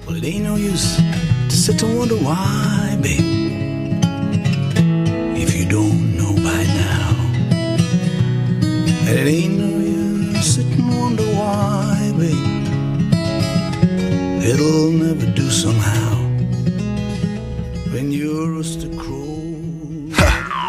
Well, it ain't no use to sit and wonder why, babe, if you don't know by now. And it ain't no use to sit and wonder why, babe, it'll never do somehow when your rooster crows.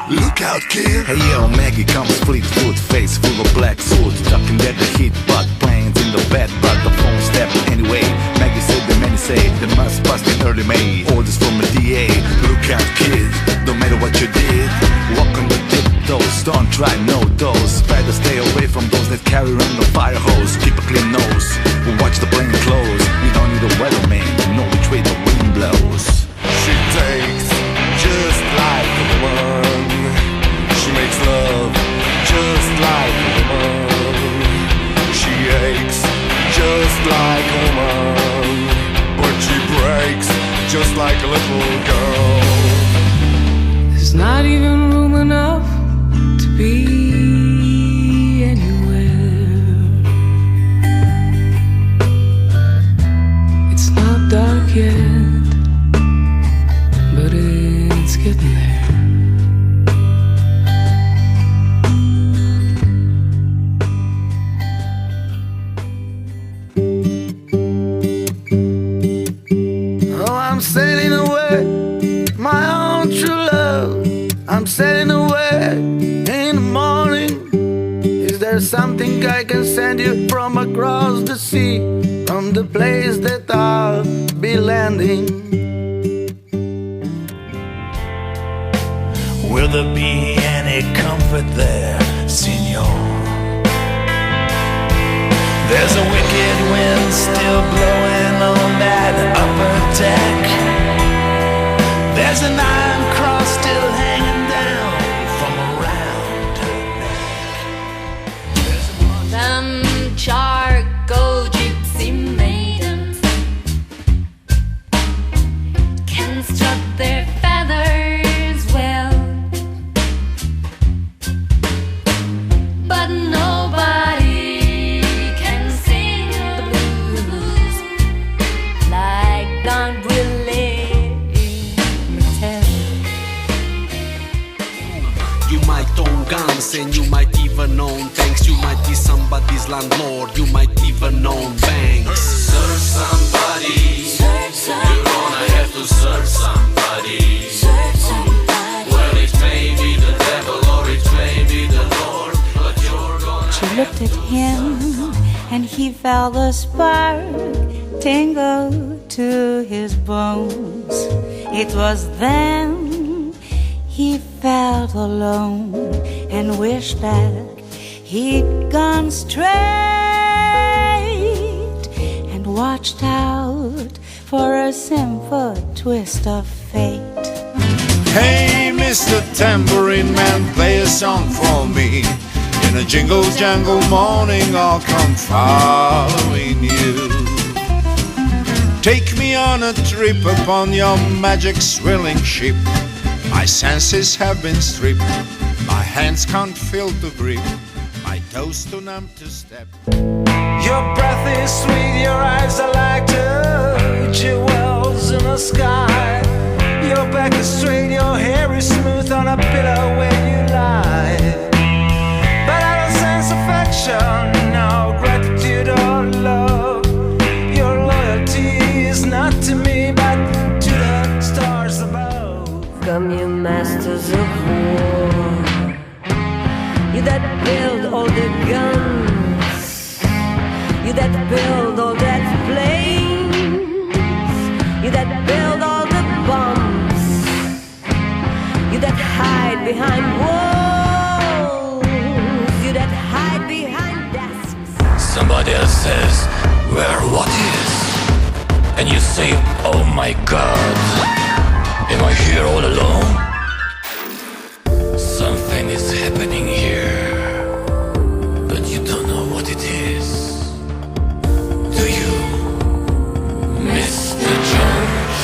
Look out, kid! Hey yo, Maggie comes fleet foot, face full of black suit, talking that the heat, but planes in the bed, but the phone step anyway. Maggie said the many say they must pass in early May. Orders from a DA. Look out, kid! No matter what you did, walk on the tiptoes. Don't try no dose. Better stay away from those that carry around the fire hose. Keep a clean nose. Watch the plane close. You don't need a weatherman to know which way the wind blows. She takes just like a woman. She makes love just like a woman. She aches just like a woman, but she breaks just like a little girl. There's not even room enough to be anywhere. It's not dark yet, but it's getting there. I'm sailing away, my own true love. I'm sailing away in the morning. Is there something I can send you from across the sea, from the place that I'll be landing? Will there be any comfort there, Senor? There's a wicked wind still blowing on that upper deck. There's an iron cross still hanging down from around her neck. Them charcoal gypsy maidens can strut their feathers well, but nobody can sing the blues like Don Willie McTell. You might own guns and you might even own tanks. You might be somebody's landlord, you might even own banks. Search somebody, you're gonna have to search somebody. Well, it may be the devil or it may be the Lord, but you're gonna. She looked at him and he felt the spark tingle to his bones. It was then he felt alone and wished that he'd gone straight and watched out for a simple twist of fate. Hey, Mr. Tambourine Man, play a song for me. In a jingle jangle morning, I'll come following you. Take me on a trip upon your magic swirling ship. My senses have been stripped, my hands can't feel to grip, my toes too numb to step. Your breath is sweet, your eyes are like two jewels in the sky. Your back is straight, your hair is smooth on a pillow when you lie. But I don't sense affection, no gratitude or love. Your loyalty is not to me, but to the stars above. Come, you masters of war, you that build all the guns, you that build all that planes, you that build all the bombs, you that hide behind walls, you that hide behind desks. Somebody else says, where what is? And you say, oh my God. Am I here all alone? Something is happening here, but you don't know what it is. Do you, Mr. Jones?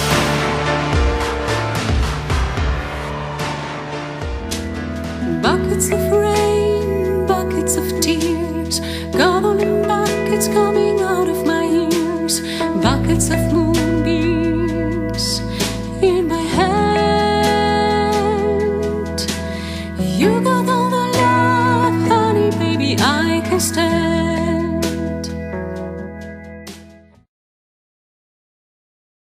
Buckets of rain, buckets of tears, gobbling buckets coming out of my ears, buckets of moonbeams master